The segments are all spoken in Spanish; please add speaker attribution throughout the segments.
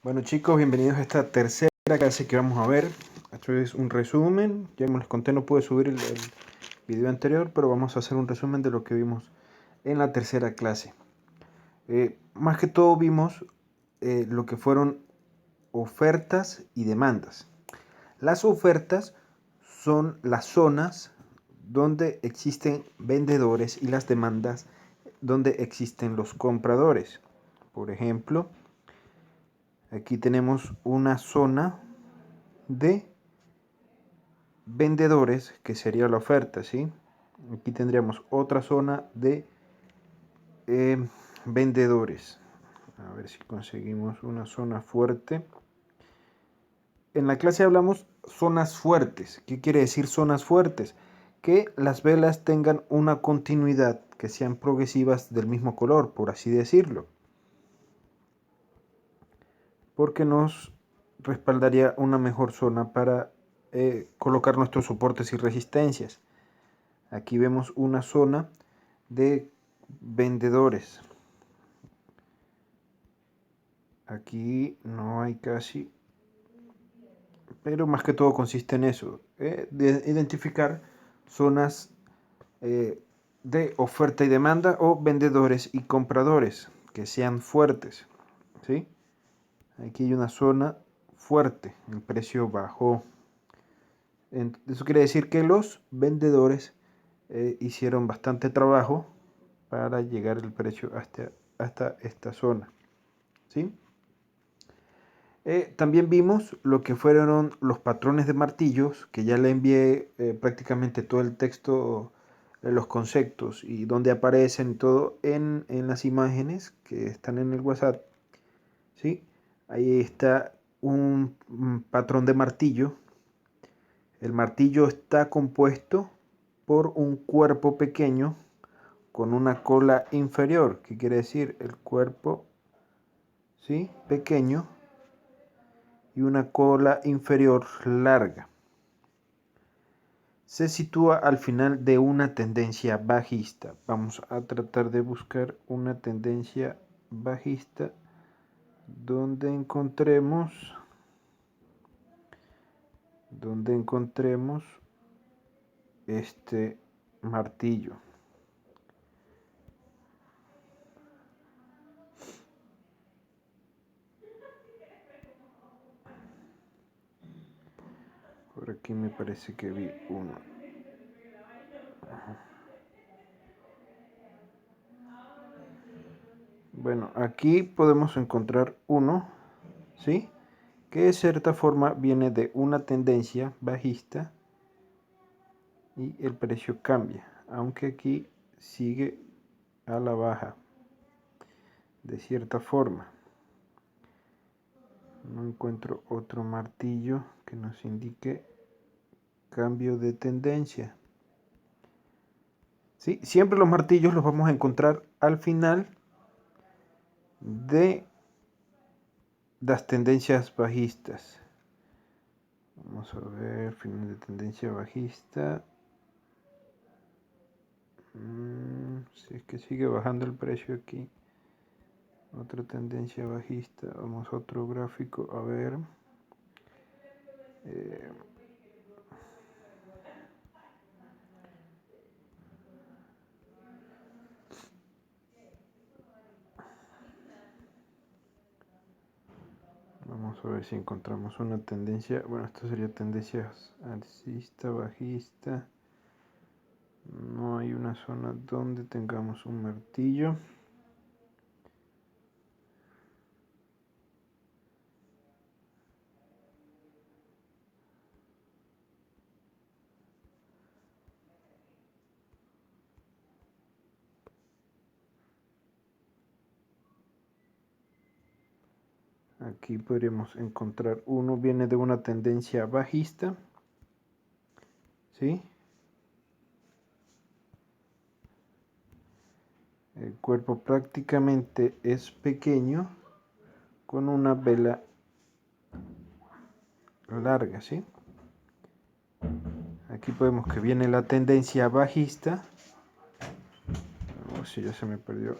Speaker 1: Bueno chicos, bienvenidos a esta tercera clase que vamos a ver. Esto es un resumen. Ya como les conté, no pude subir el video anterior, pero vamos a hacer un resumen de lo que vimos en la tercera clase. Más que todo vimos lo que fueron ofertas y demandas. Las ofertas son las zonas donde existen vendedores y las demandas donde existen los compradores. Por ejemplo, aquí tenemos una zona de vendedores, que sería la oferta, ¿sí? Aquí tendríamos otra zona de vendedores. A ver si conseguimos una zona fuerte. En la clase hablamos zonas fuertes. ¿Qué quiere decir zonas fuertes? Que las velas tengan una continuidad, que sean progresivas del mismo color, por así decirlo. Porque nos respaldaría una mejor zona para colocar nuestros soportes y resistencias. Aquí vemos una zona de vendedores. Aquí no hay casi, pero más que todo consiste en eso, de identificar zonas de oferta y demanda o vendedores y compradores que sean fuertes, ¿sí? Aquí hay una zona fuerte, el precio bajó. Eso quiere decir que los vendedores hicieron bastante trabajo para llegar el precio hasta esta zona, ¿sí? También vimos lo que fueron los patrones de martillos, que ya le envié prácticamente todo el texto, los conceptos y donde aparecen todo en las imágenes que están en el WhatsApp, ¿sí? Ahí está un patrón de martillo. El martillo está compuesto por un cuerpo pequeño con una cola inferior. ¿Qué quiere decir? El cuerpo, ¿sí?, pequeño y una cola inferior larga. Se sitúa al final de una tendencia bajista. Vamos a tratar de buscar una tendencia bajista donde encontremos este martillo. Por aquí me parece que vi uno. Bueno, aquí podemos encontrar uno, ¿sí?, que de cierta forma viene de una tendencia bajista y el precio cambia, aunque aquí sigue a la baja de cierta forma. No encuentro otro martillo que nos indique cambio de tendencia. ¿Sí? Siempre los martillos los vamos a encontrar al final de las tendencias bajistas. Vamos a ver, final de tendencia bajista. Si es que sigue bajando el precio aquí. Otra tendencia bajista. Vamos a otro gráfico a ver. Vamos a ver si encontramos una tendencia. Bueno, esto sería tendencia alcista, bajista. No hay una zona donde tengamos un martillo. Aquí podríamos encontrar uno, viene de una tendencia bajista, ¿sí? El cuerpo prácticamente es pequeño con una vela larga, ¿sí? Aquí podemos que viene la tendencia bajista. Si ya se me perdió.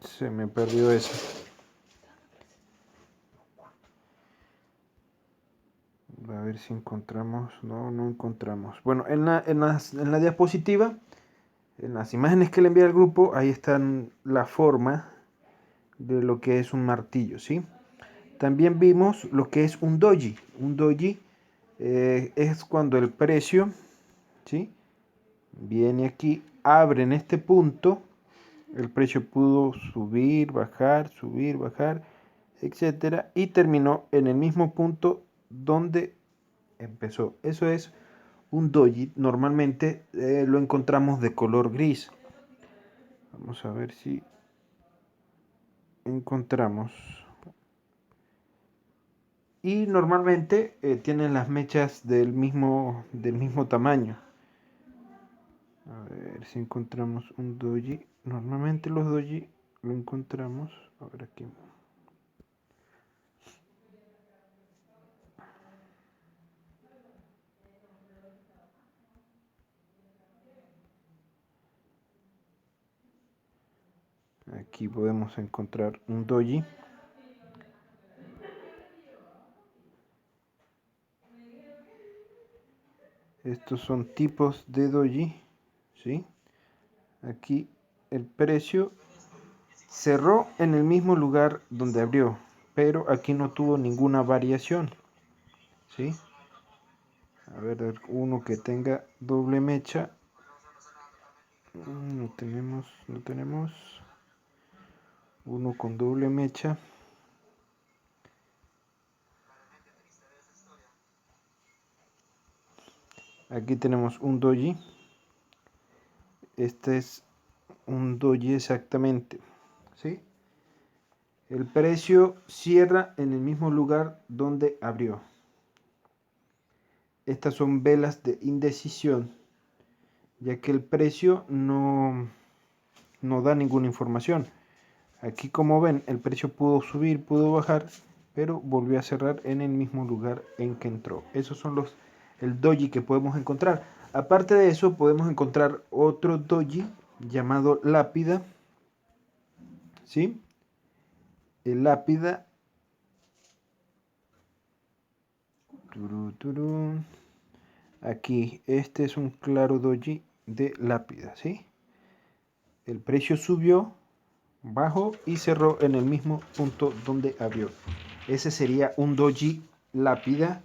Speaker 1: Se me perdió eso. A ver si encontramos. No, no encontramos. Bueno, en la diapositiva, en las imágenes que le envié al grupo, ahí están la forma de lo que es un martillo, ¿sí? También vimos lo que es un doji. Un doji es cuando el precio, ¿sí?, viene aquí, abre en este punto. El precio pudo subir, bajar, etcétera, y terminó en el mismo punto donde empezó. Eso es un doji. Normalmente lo encontramos de color gris. Vamos a ver si encontramos. Y normalmente tienen las mechas del mismo tamaño. A ver si encontramos un doji. Normalmente los doji lo encontramos. A ver aquí. Aquí podemos encontrar un doji. Estos son tipos de doji, ¿sí? Aquí el precio cerró en el mismo lugar donde abrió, pero aquí no tuvo ninguna variación, ¿sí? A ver, uno que tenga doble mecha. No tenemos. Uno con doble mecha. Aquí tenemos un doji. Este es un doji exactamente, ¿sí? El precio cierra en el mismo lugar donde abrió. Estas son velas de indecisión, ya que el precio no da ninguna información. Aquí, como ven, el precio pudo subir, pudo bajar, pero volvió a cerrar en el mismo lugar en que entró. Esos son el doji que podemos encontrar. Aparte de eso, podemos encontrar otro doji llamado lápida, ¿sí? El lápida. Aquí, este es un claro doji de lápida, ¿sí? El precio subió, bajó y cerró en el mismo punto donde abrió. Ese sería un doji lápida.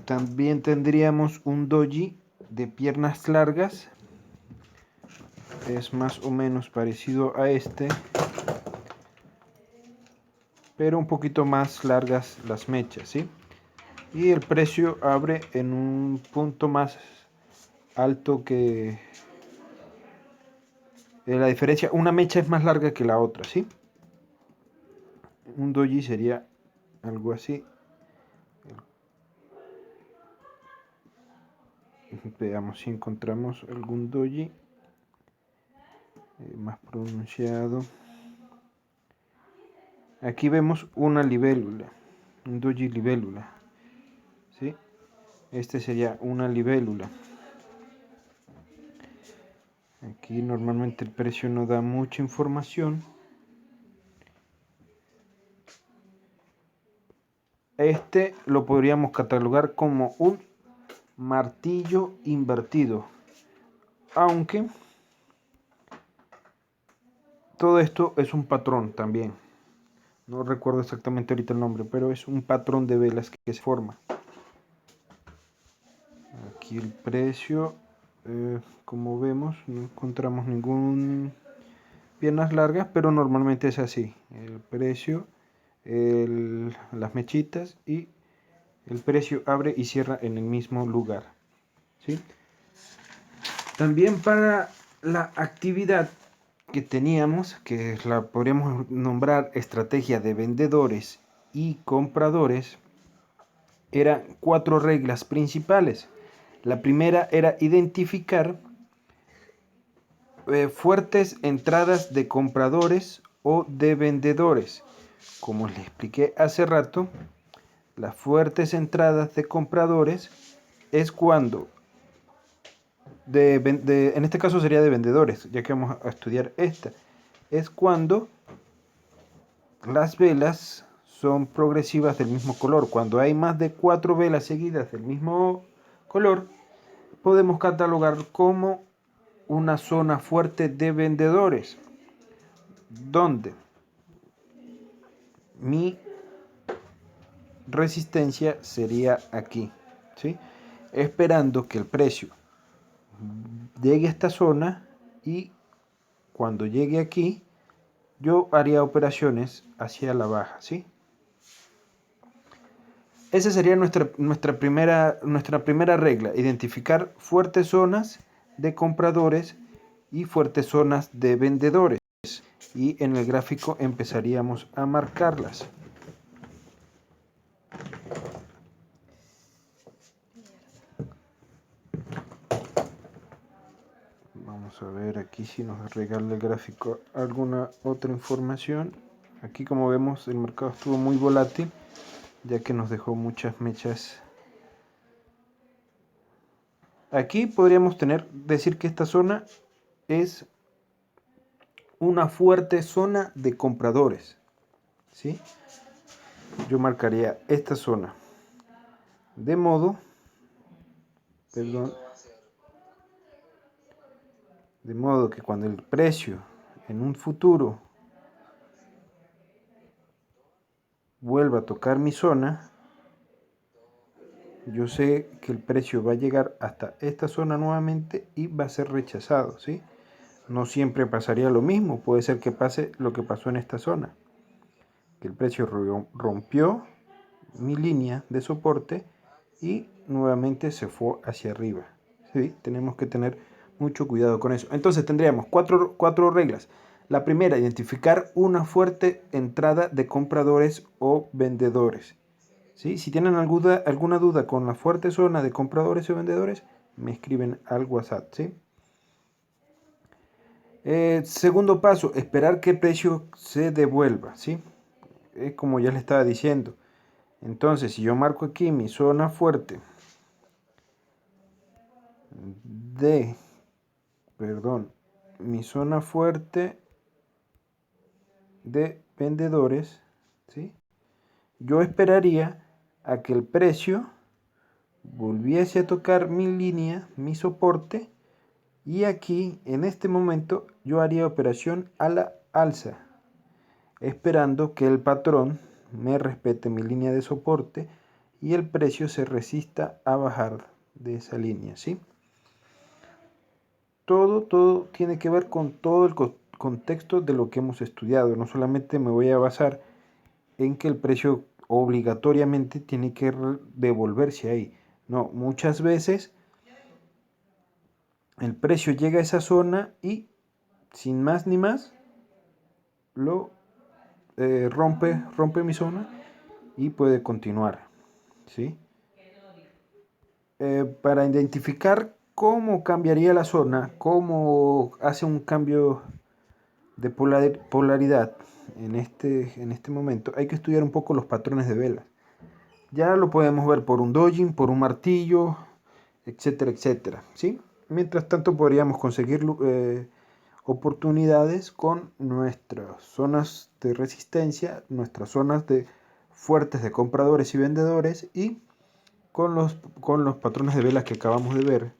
Speaker 1: También tendríamos un doji de piernas largas. Es más o menos parecido a este, pero un poquito más largas las mechas, ¿sí? Y el precio abre en un punto más alto que la diferencia. Una mecha es más larga que la otra, ¿sí? Un doji sería algo así. Veamos si encontramos algún doji más pronunciado. Aquí vemos una libélula, un doji libélula, ¿sí? Este sería una libélula. Aquí normalmente el precio no da mucha información. Este lo podríamos catalogar como un martillo invertido, aunque todo esto es un patrón también. No recuerdo exactamente ahorita el nombre, pero es un patrón de velas que se forma. Aquí el precio, como vemos, no encontramos ningún piernas largas, pero normalmente es así. El precio, las mechitas y el precio abre y cierra en el mismo lugar, ¿sí? También para la actividad que teníamos, que la podríamos nombrar estrategia de vendedores y compradores, eran 4 reglas principales. La primera era identificar fuertes entradas de compradores o de vendedores. Como les expliqué hace rato, las fuertes entradas de compradores es cuando, en este caso sería de vendedores, ya que vamos a estudiar esta. es cuando las velas son progresivas del mismo color. Cuando hay más de 4 velas seguidas del mismo color, podemos catalogar como una zona fuerte de vendedores, donde mi resistencia sería aquí, ¿sí? Esperando que el precio llegue a esta zona, y cuando llegue aquí yo haría operaciones hacia la baja, ¿sí? Esa sería nuestra primera regla: identificar fuertes zonas de compradores y fuertes zonas de vendedores, y en el gráfico empezaríamos a marcarlas. Vamos a ver aquí si nos regala el gráfico alguna otra información. Aquí, como vemos, el mercado estuvo muy volátil, ya que nos dejó muchas mechas. Aquí podríamos decir que esta zona es una fuerte zona de compradores, ¿sí? Yo marcaría esta zona de modo, de modo que cuando el precio en un futuro vuelva a tocar mi zona, yo sé que el precio va a llegar hasta esta zona nuevamente y va a ser rechazado, ¿sí? No siempre pasaría lo mismo, puede ser que pase lo que pasó en esta zona, que el precio rompió mi línea de soporte y nuevamente se fue hacia arriba, ¿sí? Tenemos que tener mucho cuidado con eso. Entonces tendríamos cuatro reglas. La primera, identificar una fuerte entrada de compradores o vendedores, ¿sí? Si tienen alguna duda con la fuerte zona de compradores o vendedores, me escriben al WhatsApp, ¿sí? Segundo paso, esperar que el precio se devuelva, ¿sí? Como ya le estaba diciendo. Entonces, si yo marco aquí mi zona fuerte de, mi zona fuerte de vendedores, ¿sí? Yo esperaría a que el precio volviese a tocar mi línea, mi soporte, y aquí en este momento yo haría operación a la alza, esperando que el patrón me respete mi línea de soporte y el precio se resista a bajar de esa línea, ¿sí? Todo tiene que ver con todo el contexto de lo que hemos estudiado. No solamente me voy a basar en que el precio obligatoriamente tiene que devolverse ahí. No, muchas veces el precio llega a esa zona y sin más ni más lo rompe mi zona y puede continuar, ¿sí? Para identificar cómo cambiaría la zona, cómo hace un cambio de polaridad en este momento, hay que estudiar un poco los patrones de velas. Ya lo podemos ver por un dojin, por un martillo, etcétera, etcétera, ¿sí? Mientras tanto podríamos conseguir oportunidades con nuestras zonas de resistencia, nuestras zonas de fuertes de compradores y vendedores, y con los patrones de velas que acabamos de ver,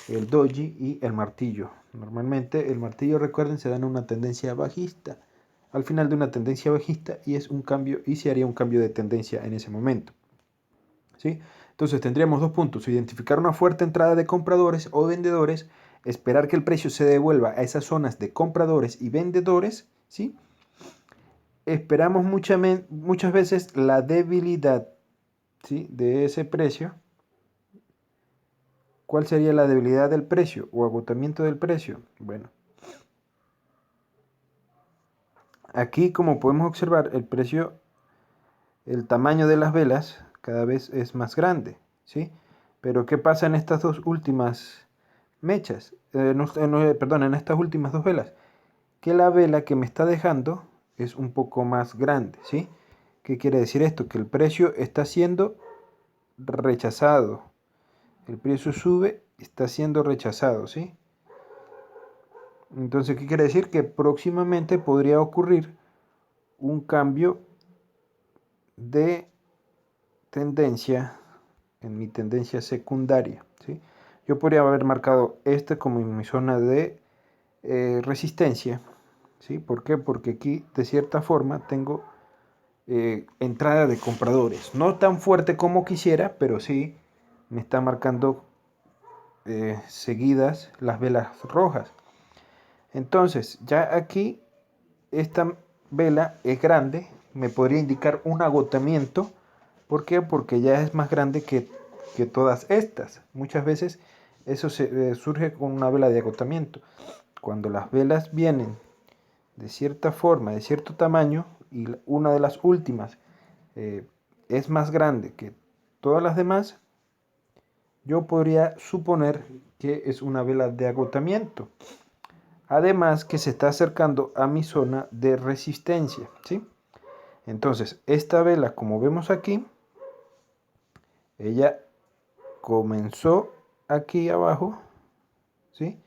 Speaker 1: el doji y el martillo. Normalmente el martillo, recuerden, se da en una tendencia bajista, al final de una tendencia bajista, y es un cambio, y se haría un cambio de tendencia en ese momento, ¿sí? Entonces tendríamos dos puntos: identificar una fuerte entrada de compradores o vendedores, esperar que el precio se devuelva a esas zonas de compradores y vendedores, ¿sí? Esperamos muchas veces la debilidad, ¿sí?, de ese precio. ¿Cuál sería la debilidad del precio o agotamiento del precio? Bueno, aquí, como podemos observar, el precio, el tamaño de las velas cada vez es más grande, ¿sí? Pero ¿qué pasa en estas dos últimas mechas? Perdón, en estas últimas dos velas, que la vela que me está dejando es un poco más grande, ¿sí? ¿Qué quiere decir esto? Que el precio está siendo rechazado. El precio sube, está siendo rechazado, ¿sí? Entonces, ¿qué quiere decir? Que próximamente podría ocurrir un cambio de tendencia en mi tendencia secundaria, ¿sí? Yo podría haber marcado este como mi zona de resistencia, ¿sí? ¿Por qué? Porque aquí de cierta forma tengo entrada de compradores, no tan fuerte como quisiera, pero sí me está marcando seguidas las velas rojas. Entonces, ya aquí esta vela es grande, me podría indicar un agotamiento. ¿Por qué? Porque ya es más grande que todas estas. Muchas veces eso surge con una vela de agotamiento. Cuando las velas vienen de cierta forma, de cierto tamaño, y una de las últimas eh, es más grande que todas las demás, yo podría suponer que es una vela de agotamiento. Además que se está acercando a mi zona de resistencia, ¿sí? Entonces, esta vela, como vemos aquí, ella comenzó aquí abajo, ¿sí?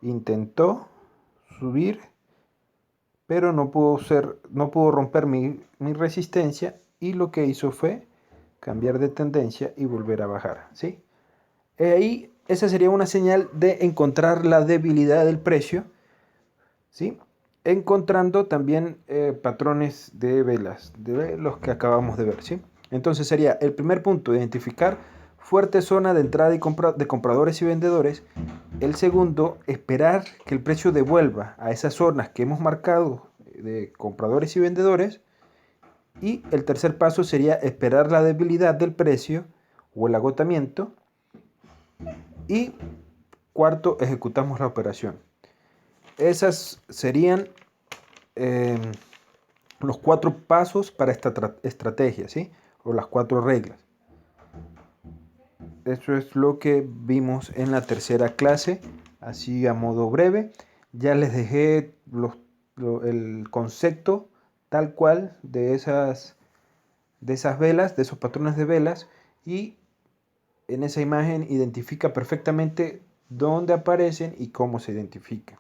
Speaker 1: Intentó subir, pero no pudo romper mi resistencia, y lo que hizo fue cambiar de tendencia y volver a bajar, ¿sí? Ahí esa sería una señal de encontrar la debilidad del precio, ¿sí? Encontrando también patrones de velas, de los que acabamos de ver, ¿sí? Entonces sería el primer punto, identificar fuerte zona de entrada y de compradores y vendedores. El segundo, esperar que el precio devuelva a esas zonas que hemos marcado de compradores y vendedores. Y el tercer paso sería esperar la debilidad del precio o el agotamiento. Y cuarto, ejecutamos la operación. Esas serían eh, los 4 pasos para esta estrategia, ¿sí? O las 4 reglas. Eso es lo que vimos en la tercera clase, así a modo breve. Ya les dejé el concepto tal cual de esas velas, de esos patrones de velas, y en esa imagen identifica perfectamente dónde aparecen y cómo se identifican.